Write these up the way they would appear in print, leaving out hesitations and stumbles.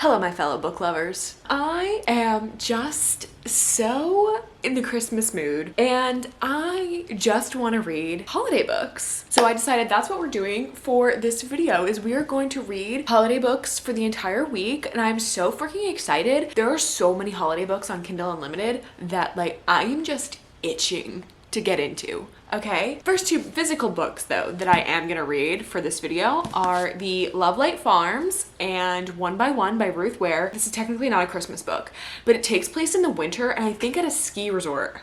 Hello, my fellow book lovers. I am just so in the Christmas mood and I just want to read holiday books. So I decided that's what we're doing for this video is we are going to read holiday books for the entire week and I'm so freaking excited. There are so many holiday books on Kindle Unlimited that I am just itching to get into. Okay, first two physical books though that I am gonna read for this video are the Lovelight Farms and One by One by Ruth Ware. This is technically not a Christmas book, but it takes place in the winter and I think at a ski resort.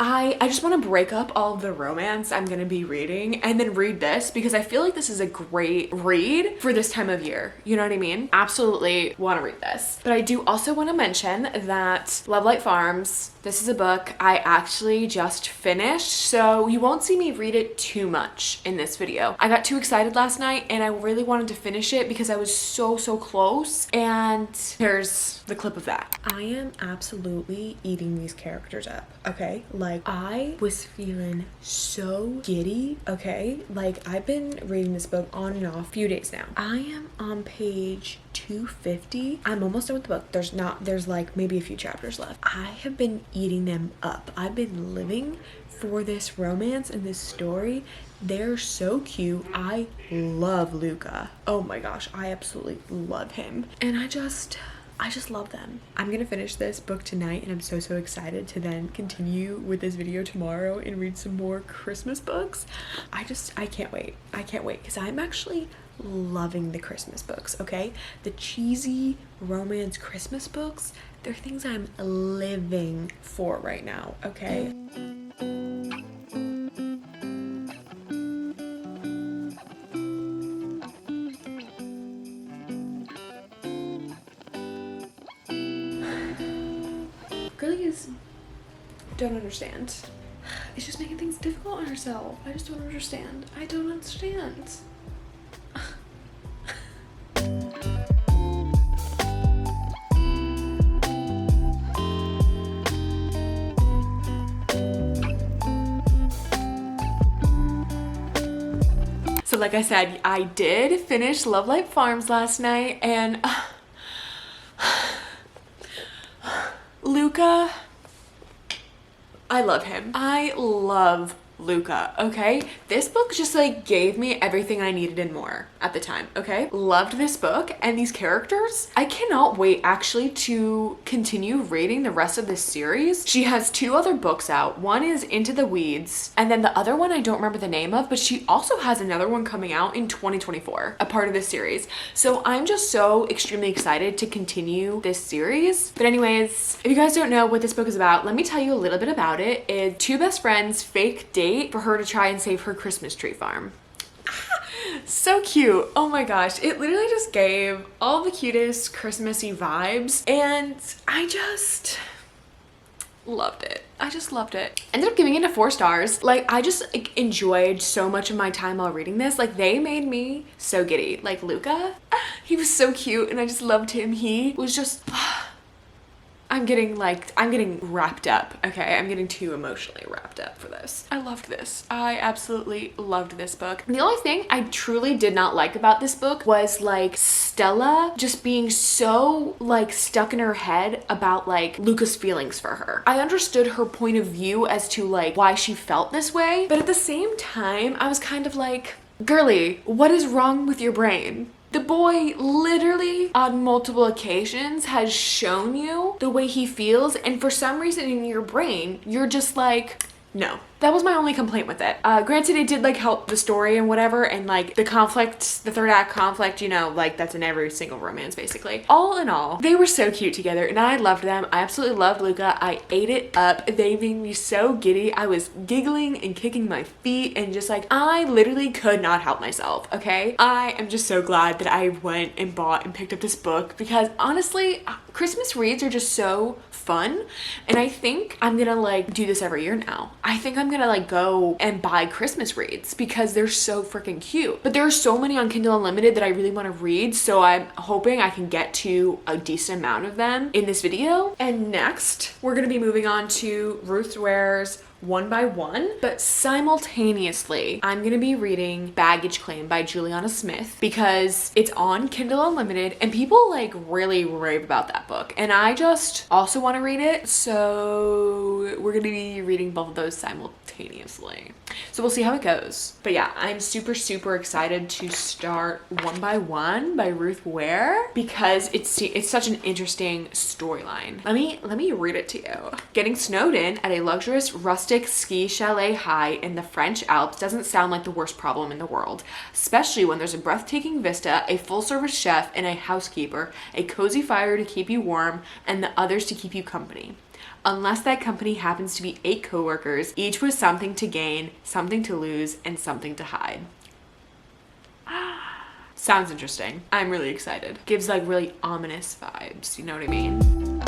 I just want to break up all of the romance I'm going to be reading and then read this because I feel like this is a great read for this time of year. You know what I mean? Absolutely want to read this. But I do also want to mention that Lovelight Farms, this is a book I actually just finished, so you won't see me read it too much in this video. I got too excited last night and I really wanted to finish it because I was so close, and here's the clip of that. I am absolutely eating these characters up, okay? I was feeling so giddy, okay? I've been reading this book on and off a few days now. I am on page 250. I'm almost done with the book. There's maybe a few chapters left. I have been eating them up. I've been living for this romance and this story. They're so cute. I love Luca. Oh my gosh, I absolutely love him. And I just love them. I'm gonna finish this book tonight and I'm so excited to then continue with this video tomorrow and read some more Christmas books. I can't wait. I can't wait because I'm actually loving the Christmas books, okay? The cheesy romance Christmas books, they're things I'm living for right now, okay? Girlies don't understand. It's just making things difficult on herself. I just don't understand. I don't understand. So like I said, I did finish Lovelight Farms last night and Luca, I love him. I love Luca, okay? This book just gave me everything I needed and more at the time, okay? Loved this book and these characters. I cannot wait actually to continue reading the rest of this series. She has two other books out. One is Into the Weeds and then the other one I don't remember the name of, but she also has another one coming out in 2024, a part of this series. So I'm just so extremely excited to continue this series. But anyways, if you guys don't know what this book is about, let me tell you a little bit about it. It's two best friends fake date for her to try and save her Christmas tree farm. So cute. Oh my gosh, it literally just gave all the cutest Christmassy vibes and I just loved it. I just loved it. Ended up giving it 4 stars. I just enjoyed so much of my time while reading this. They made me so giddy. Luca, he was so cute and I just loved him. He was just I'm getting wrapped up, okay? I'm getting too emotionally wrapped up for this. I loved this. I absolutely loved this book. The only thing I truly did not like about this book was Stella just being so stuck in her head about Luca's feelings for her. I understood her point of view as to why she felt this way, but at the same time, I was kind of girly, what is wrong with your brain? The boy literally on multiple occasions has shown you the way he feels, and for some reason in your brain, you're just no. That was my only complaint with it. Granted, it did help the story and whatever, and the conflict, the third act conflict, you know, that's in every single romance basically. All in all, they were so cute together and I loved them. I absolutely loved Luca. I ate it up. They made me so giddy. I was giggling and kicking my feet and just I literally could not help myself, okay? I am just so glad that I went and bought and picked up this book because honestly, Christmas reads are just so fun and I think I'm gonna do this every year now. I think I'm gonna go and buy Christmas reads because they're so freaking cute. But there are so many on Kindle Unlimited that I really want to read, so I'm hoping I can get to a decent amount of them in this video. And next, we're gonna be moving on to Ruth Ware's one by one, but simultaneously, I'm gonna be reading Baggage Claim by Juliana Smith because it's on Kindle Unlimited and people like really rave about that book. And I just also want to read it. So we're gonna be reading both of those simultaneously. So we'll see how it goes. But yeah, I'm super, super excited to start One by One by Ruth Ware because it's such an interesting storyline. Let me read it to you. Getting snowed in at a luxurious rustic ski chalet high in the French Alps doesn't sound like the worst problem in the world, especially when there's a breathtaking vista, a full-service chef, and a housekeeper, a cozy fire to keep you warm, and the others to keep you company. Unless that company happens to be 8 coworkers, each with something to gain, something to lose, and something to hide. Sounds interesting. I'm really excited. Gives like really ominous vibes, you know what I mean?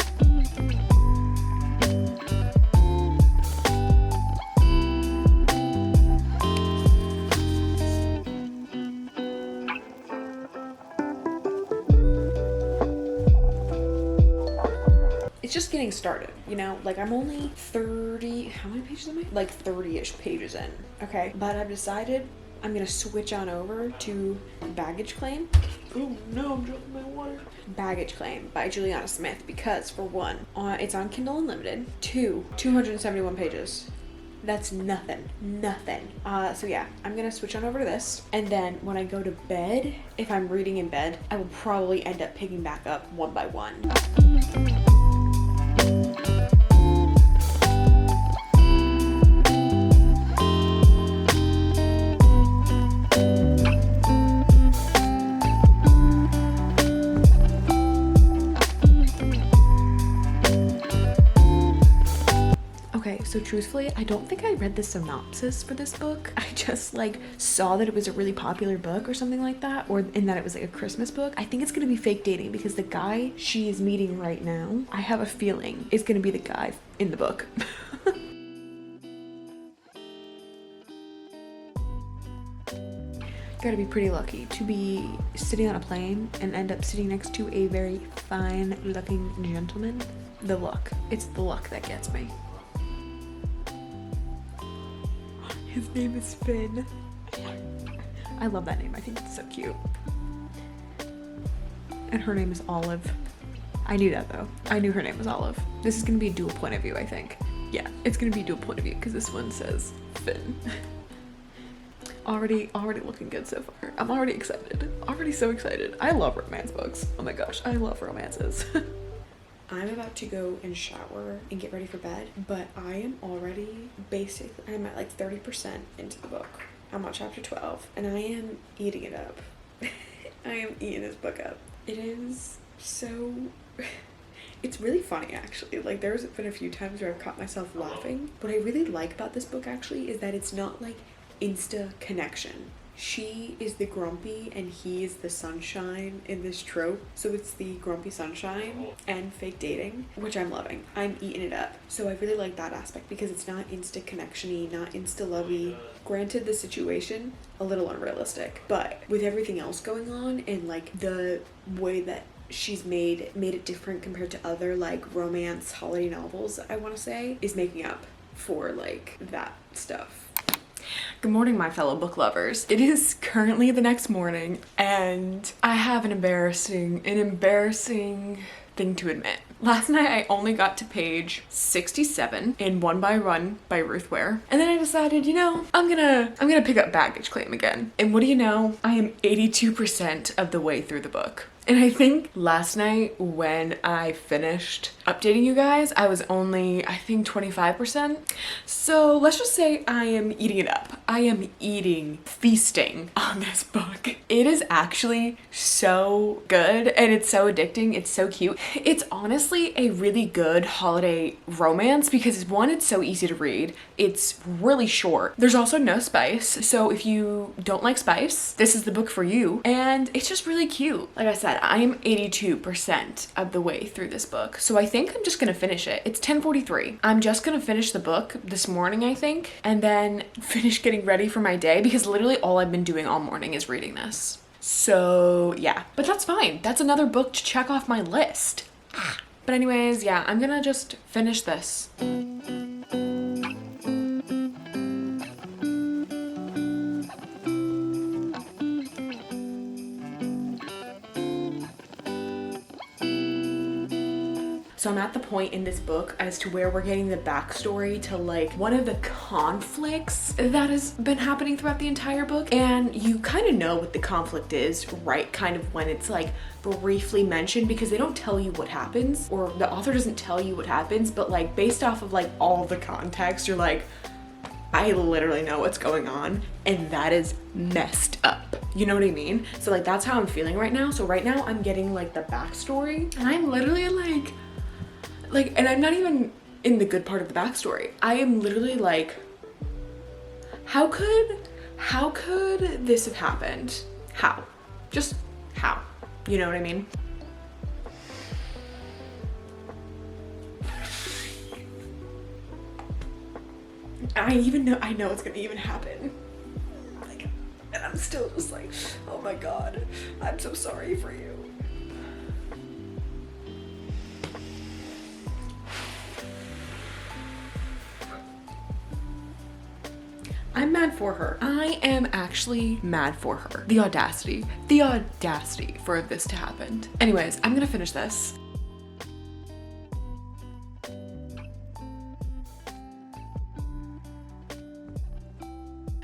It's just getting started, you know? Like I'm only 30, how many pages am I? Like 30-ish pages in, okay? But I've decided I'm gonna switch on over to Baggage Claim. Oh no, I'm dropping my water. Baggage Claim by Juliana Smith because for one, it's on Kindle Unlimited. 271 pages. That's nothing. So yeah, I'm gonna switch on over to this. And then when I go to bed, if I'm reading in bed, I will probably end up picking back up one by one. Okay, so truthfully, I don't think I read the synopsis for this book. I just like saw that it was a really popular book or something like that, or in that it was like a Christmas book. I think it's gonna be fake dating because the guy she is meeting right now, I have a feeling is gonna be the guy in the book. Gotta be pretty lucky to be sitting on a plane and end up sitting next to a very fine looking gentleman. The luck. It's the luck that gets me. His name is Finn. I love that name. I think it's so cute. And her name is Olive. I knew that though. I knew her name was Olive. This is gonna be a dual point of view, I think. Yeah, it's gonna be a dual point of view because this one says Finn. Already looking good so far. I'm already excited. Already so excited. I love romance books. Oh my gosh, I love romances. I'm about to go and shower and get ready for bed, but I am already I'm at like 30% into the book. I'm on chapter 12 and I am eating it up. I am eating this book up. It is so, it's really funny actually. Like there's been a few times where I've caught myself laughing. What I really like about this book actually is that it's not like insta connection. She is the grumpy and he is the sunshine in this trope. So it's the grumpy sunshine and fake dating, which I'm loving. I'm eating it up. So I really like that aspect because it's not insta connection-y, not insta lovey. Granted, the situation a little unrealistic, but with everything else going on and like the way that she's made it different compared to other like romance holiday novels, I want to say, is making up for like that stuff. Good morning, my fellow book lovers. It is currently the next morning and I have an embarrassing thing to admit. Last night I only got to page 67 in One by One by Ruth Ware. And then I decided, you know, I'm gonna pick up Baggage Claim again. And what do you know? I am 82% of the way through the book. And I think last night when I finished updating you guys, I was only, I think 25%. So let's just say I am eating it up. I am feasting on this book. It is actually so good and it's so addicting. It's so cute. It's honestly a really good holiday romance because one, it's so easy to read. It's really short. There's also no spice. So if you don't like spice, this is the book for you. And it's just really cute. Like I said, I'm 82% of the way through this book. So I think I'm just gonna finish it. It's 10:43. I'm just gonna finish the book this morning, I think, and then finish getting ready for my day because literally all I've been doing all morning is reading this. So yeah, but that's fine. That's another book to check off my list. But anyways, yeah, I'm gonna just finish this. So I'm at the point in this book as to where we're getting the backstory to like one of the conflicts that has been happening throughout the entire book. And you kind of know what the conflict is, right? Kind of when it's like briefly mentioned, because they don't tell you what happens, or the author doesn't tell you what happens, but like based off of like all the context, you're like, I literally know what's going on, and that is messed up. You know what I mean? So like that's how I'm feeling right now. So right now I'm getting like the backstory, and I'm literally like, and I'm not even in the good part of the backstory. I am literally like, how could this have happened? How? Just how? You know what I mean? I know it's gonna even happen. Like, and I'm still just like, oh my God, I'm so sorry for you. I'm mad for her. I am actually mad for her. The audacity for this to happen. Anyways, I'm gonna finish this.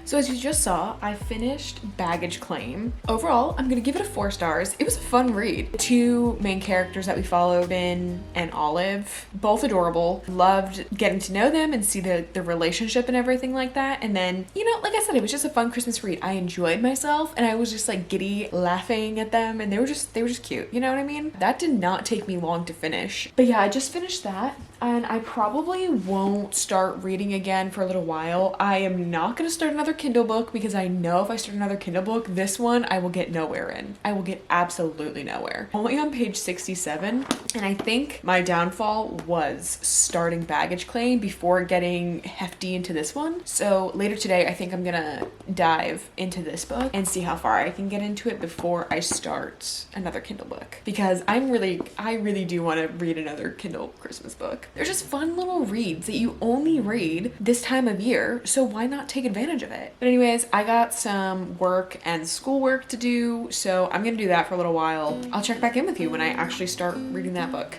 So as you just saw, I finished Baggage Claim. Overall, I'm gonna give it a 4 stars. It was a fun read. The 2 main characters that we follow, Ben and Olive, both adorable. Loved getting to know them and see the relationship and everything like that. And then, you know, like I said, it was just a fun Christmas read. I enjoyed myself, and I was just like giddy laughing at them, and they were just cute. You know what I mean? That did not take me long to finish. But yeah, I just finished that, and I probably won't start reading again for a little while. I am not gonna start another Kindle book, because I know if I start another Kindle book, this one I will get nowhere in. I will get absolutely nowhere. Only on page 67, and I think my downfall was starting Baggage Claim before getting hefty into this one. So later today, I think I'm gonna dive into this book and see how far I can get into it before I start another Kindle book, because I really do want to read another Kindle Christmas book. They're just fun little reads that you only read this time of year, so why not take advantage of it? But anyways, I got some work and schoolwork to do, so I'm gonna do that for a little while. I'll check back in with you when I actually start reading that book.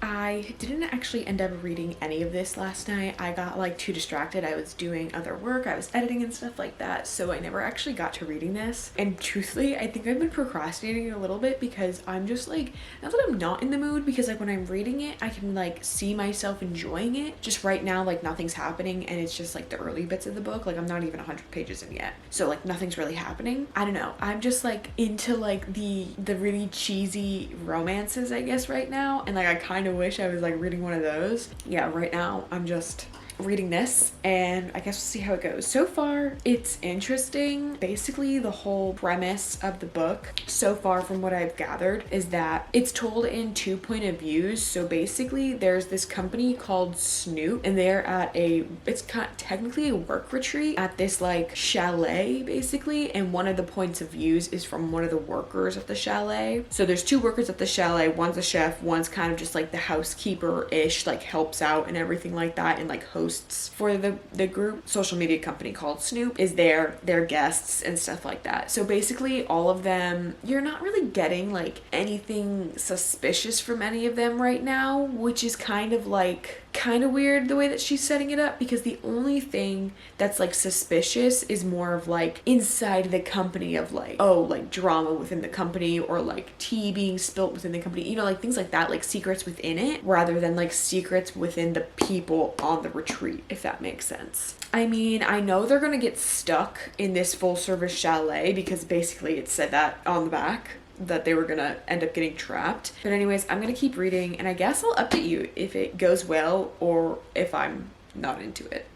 I didn't actually end up reading any of this last night. I got like too distracted. I was doing other work, I was editing and stuff like that, so I never actually got to reading this. And truthfully, I think I've been procrastinating a little bit, because I'm just like, not that I'm not in the mood, because like when I'm reading it, I can like see myself enjoying it. Just right now, like nothing's happening, and it's just like the early bits of the book. Like I'm not even 100 pages in yet, so like nothing's really happening. I don't know, I'm just like into like the really cheesy romances, I guess, right now, and like I kind of wish I was like reading one of those. Yeah, right now I'm just reading this, and I guess we'll see how it goes. So far, it's interesting. Basically, the whole premise of the book, so far from what I've gathered, is that it's told in 2 point of views. So basically, there's this company called Snoop, and they're at it's kind of technically a work retreat at this like chalet, basically, and one of the points of views is from one of the workers at the chalet. So there's 2 workers at the chalet. One's a chef, one's kind of just like the housekeeper-ish, like helps out and everything like that, and like hosts for the group. Social media company called Snoop is their guests and stuff like that. So basically all of them, you're not really getting like anything suspicious from any of them right now, which is kind of weird the way that she's setting it up, because the only thing that's like suspicious is more of like inside the company of like, oh, like drama within the company, or like tea being spilt within the company, you know, like things like that, like secrets within it, rather than like secrets within the people on the retreat, if that makes sense. I mean, I know they're gonna get stuck in this full service chalet, because basically it said that on the back, that they were gonna end up getting trapped. But anyways, I'm gonna keep reading, and I guess I'll update you if it goes well or if I'm not into it.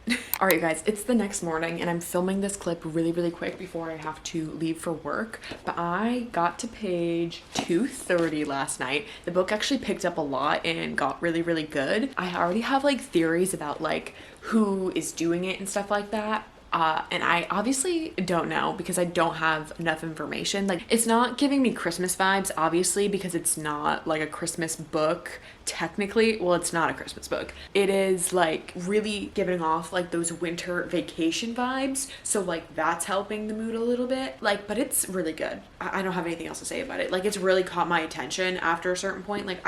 All right, you guys, it's the next morning and I'm filming this clip really quick before I have to leave for work. But I got to page 230 last night. The book actually picked up a lot and got really good. I already have like theories about like who is doing it and stuff like that. And I obviously don't know because I don't have enough information. Like, it's not giving me Christmas vibes, obviously, because it's not like a Christmas book technically. Well, it's not a Christmas book. It is like really giving off like those winter vacation vibes. So like that's helping the mood a little bit. Like, but it's really good. I don't have anything else to say about it. Like, it's really caught my attention after a certain point. Like,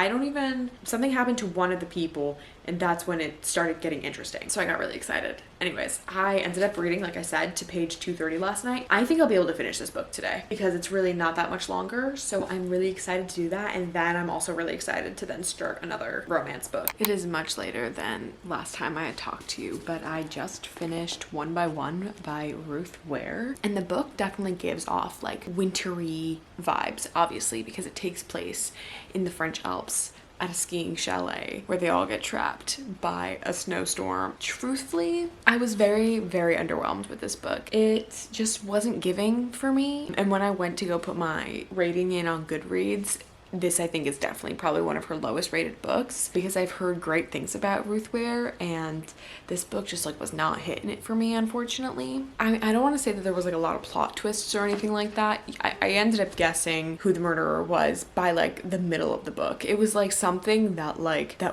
something happened to one of the people and that's when it started getting interesting. So I got really excited. Anyways, I ended up reading, like I said, to page 230 last night. I think I'll be able to finish this book today because it's really not that much longer. So I'm really excited to do that. And then I'm also really excited to then start another romance book. It is much later than last time I had talked to you, but I just finished One by One by Ruth Ware. And the book definitely gives off like wintry vibes, obviously, because it takes place in the French Alps at a skiing chalet where they all get trapped by a snowstorm. Truthfully, I was very underwhelmed with this book. It just wasn't giving for me. And when I went to go put my rating in on Goodreads, this I think is definitely probably one of her lowest rated books because I've heard great things about Ruth Ware and this book just like was not hitting it for me, unfortunately. I don't want to say that there was like a lot of plot twists or anything like that. I ended up guessing who the murderer was by like the middle of the book. It was like something that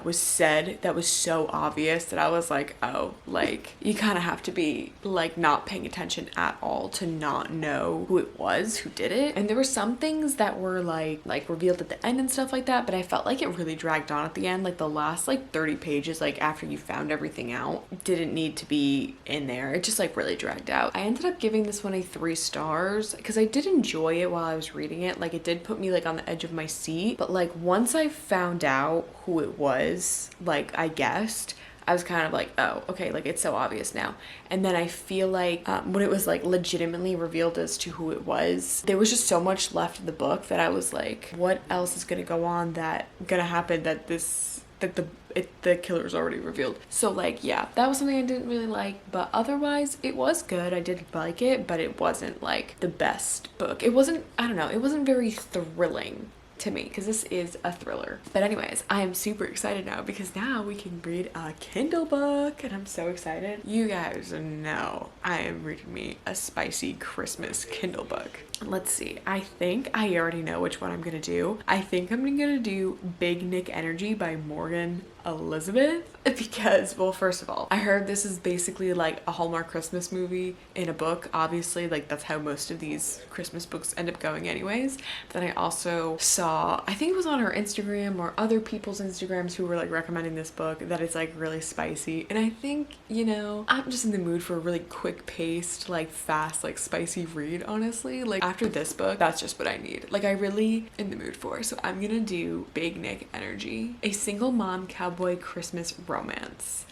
was said that was so obvious that I was like, oh, like you kind of have to be like not paying attention at all to not know who it was who did it. And there were some things that were like revealed at the end and stuff like that, but I felt like it really dragged on at the end. Like the last like 30 pages, like after you found everything out, didn't need to be in there. It just like really dragged out. I ended up giving this one a 3 stars because I did enjoy it while I was reading it. Like it did put me like on the edge of my seat, but like once I found out who it was, like I guessed, I was kind of like, oh, okay, like it's so obvious now. And then I feel like when it was like legitimately revealed as to who it was, there was just so much left of the book that I was like, what else is gonna go on that gonna happen that the killer's already revealed. So like, yeah, that was something I didn't really like, but otherwise it was good. I did like it, but it wasn't like the best book. It wasn't, I don't know, it wasn't very thrilling to me because this is a thriller. But anyways, I am super excited now because now we can read a Kindle book and I'm so excited. You guys know I am reading me a spicy Christmas Kindle book. Let's see, I think I already know which one I'm gonna do. I think I'm gonna do Big Nick Energy by Morgan Elizabeth because, well, first of all, I heard this is basically like a Hallmark Christmas movie in a book. Obviously, like that's how most of these Christmas books end up going anyways. Then I also saw, I think it was on her Instagram or other people's Instagrams who were like recommending this book, that it's like really spicy. And I think, you know, I'm just in the mood for a really quick paced, like fast, like spicy read, honestly. Like after this book, that's just what I need. Like I really in the mood for. So I'm gonna do Big Nick Energy, a single mom cowboy Christmas romance.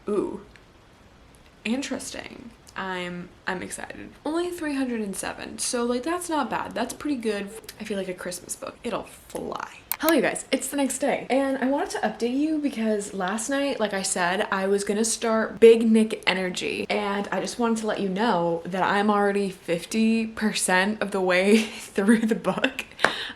Ooh, interesting. I'm excited. Only 307, so like that's not bad. That's pretty good. I feel like a Christmas book. It'll fly. Hello you guys, it's the next day and I wanted to update you because last night, like I said, I was gonna start Big Nick Energy and I just wanted to let you know that I'm already 50% of the way through the book.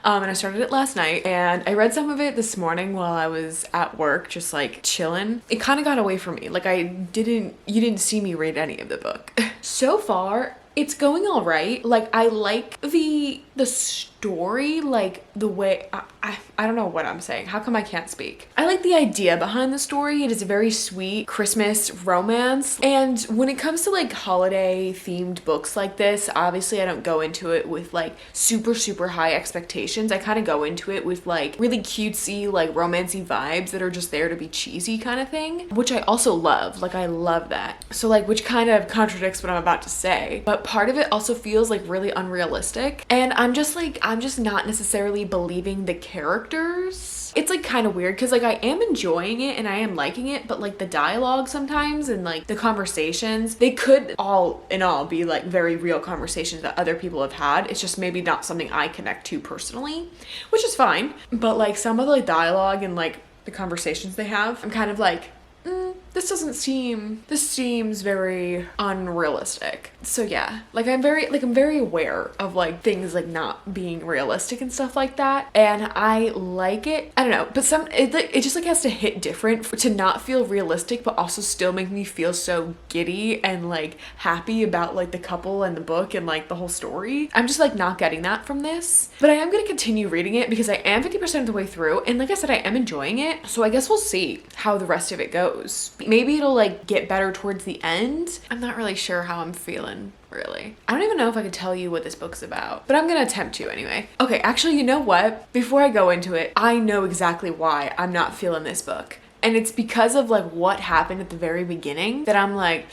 And I started it last night and I read some of it this morning while I was at work, just like chilling. It kind of got away from me. Like you didn't see me read any of the book. So far, it's going all right. Like I like the story, like the way, I don't know what I'm saying. How come I can't speak? I like the idea behind the story. It is a very sweet Christmas romance. And when it comes to like holiday themed books like this, obviously I don't go into it with like super high expectations. I kind of go into it with like really cutesy, like romancy vibes that are just there to be cheesy kind of thing, which I also love. Like I love that. So like, which kind of contradicts what I'm about to say, but part of it also feels like really unrealistic. And I'm just not necessarily believing the characters. It's like kind of weird because like I am enjoying it and I am liking it, but like the dialogue sometimes and like the conversations, they could all in all be like very real conversations that other people have had. It's just maybe not something I connect to personally, which is fine. But like some of the dialogue and like the conversations they have, I'm kind of like, this seems very unrealistic. So yeah, like I'm very aware of like things like not being realistic and stuff like that, and I like it. I don't know, but it just like has to hit different to not feel realistic but also still make me feel so giddy and like happy about like the couple and the book and like the whole story. I'm just like not getting that from this, but I am going to continue reading it because I am 50% of the way through, and like I said, I am enjoying it. So I guess we'll see how the rest of it goes. Maybe it'll like get better towards the end. I'm not really sure how I'm feeling, really. I don't even know if I could tell you what this book's about, but I'm gonna attempt to anyway. Okay, actually, you know what? Before I go into it, I know exactly why I'm not feeling this book. And it's because of like what happened at the very beginning that I'm like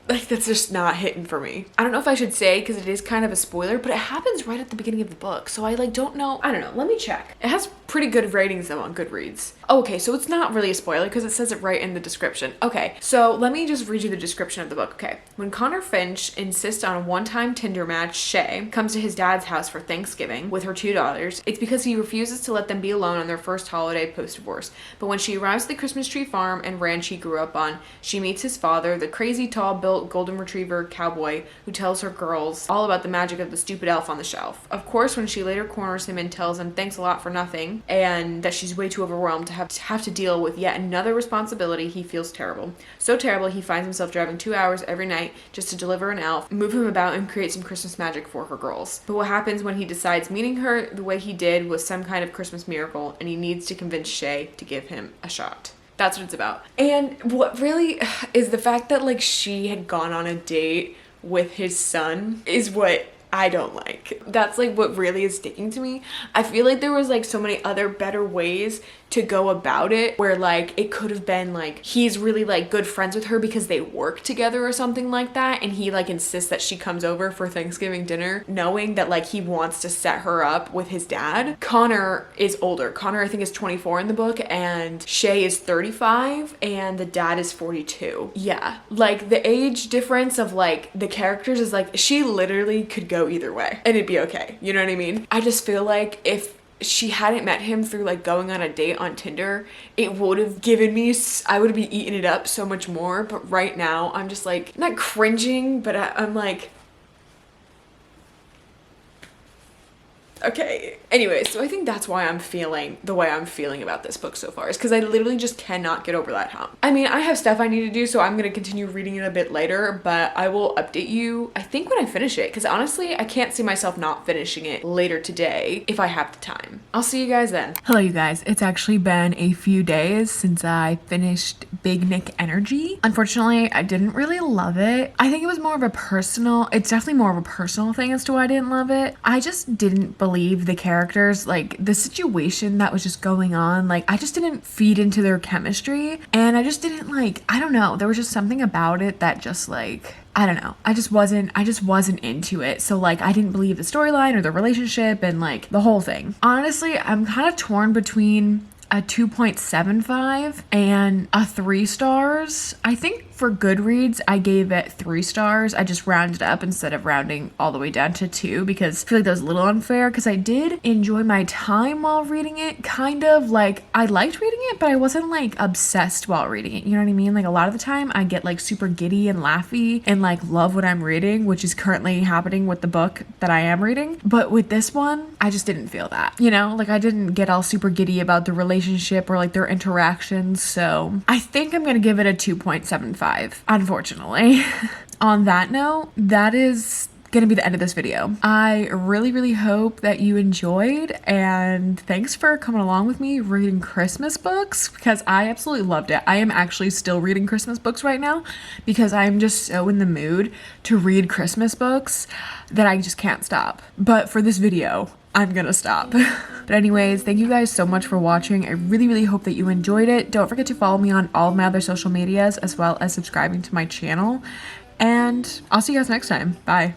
that's just not hitting for me. I don't know if I should say because it is kind of a spoiler, but it happens right at the beginning of the book. So I like don't know. I don't know. Let me check. It has pretty good ratings though on Goodreads. Oh, okay, so it's not really a spoiler because it says it right in the description. Okay, so let me just read you the description of the book. Okay. When Connor Finch insists on a one-time Tinder match, Shay comes to his dad's house for Thanksgiving with her two daughters. It's because he refuses to let them be alone on their first holiday post-divorce. But when she arrives at the Christmas tree farm and ranch he grew up on, she meets his father, the crazy tall built golden retriever cowboy who tells her girls all about the magic of the stupid elf on the shelf. Of course, when she later corners him and tells him thanks a lot for nothing and that she's way too overwhelmed to have to deal with yet another responsibility, he feels terrible. So terrible he finds himself driving 2 hours every night just to deliver an elf, move him about, and create some Christmas magic for her girls. But what happens when he decides meeting her the way he did was some kind of Christmas miracle, and he needs to convince Shay to give him a shot. That's what it's about. And what really is the fact that like she had gone on a date with his son is what I don't like. That's like what really is sticking to me. I feel like there was like so many other better ways to go about it where like it could have been like he's really like good friends with her because they work together or something like that, and he like insists that she comes over for Thanksgiving dinner knowing that like he wants to set her up with his dad. Connor is older. Connor I think is 24 in the book and Shay is 35 and the dad is 42. Yeah, like the age difference of like the characters is like she literally could go either way and it'd be okay. You know what I mean? I just feel like if she hadn't met him through like going on a date on Tinder, it would have given me, I would be eating it up so much more. But right now I'm just like not cringing, but I'm like okay. Anyway, so I think that's why I'm feeling the way I'm feeling about this book so far, is because I literally just cannot get over that hump. I mean, I have stuff I need to do, so I'm going to continue reading it a bit later, but I will update you, I think, when I finish it, because honestly, I can't see myself not finishing it later today if I have the time. I'll see you guys then. Hello, you guys. It's actually been a few days since I finished Big Nick Energy. Unfortunately, I didn't really love it. I think it was more of a personal, it's definitely more of a personal thing as to why I didn't love it. I just didn't believe the characters, like the situation that was just going on, like I just didn't feed into their chemistry, and I just didn't like, I don't know, there was just something about it that just like, I don't know, I just wasn't into it. So like I didn't believe the storyline or the relationship and like the whole thing. Honestly, I'm kind of torn between a 2.75 and a 3 stars. I think for Goodreads, I gave it 3 stars. I just rounded up instead of rounding all the way down to 2 because I feel like that was a little unfair because I did enjoy my time while reading it. Kind of like I liked reading it, but I wasn't like obsessed while reading it. You know what I mean? Like a lot of the time I get like super giddy and laughy and like love what I'm reading, which is currently happening with the book that I am reading. But with this one, I just didn't feel that, you know, like I didn't get all super giddy about the relationship or like their interactions. So I think I'm going to give it a 2.75. Unfortunately. On that note, that is gonna be the end of this video. I really hope that you enjoyed, and thanks for coming along with me reading Christmas books because I absolutely loved it. I am actually still reading Christmas books right now because I'm just so in the mood to read Christmas books that I just can't stop. But for this video, I'm gonna stop. But anyways, thank you guys so much for watching. I really hope that you enjoyed it. Don't forget to follow me on all of my other social medias as well as subscribing to my channel. And I'll see you guys next time. Bye.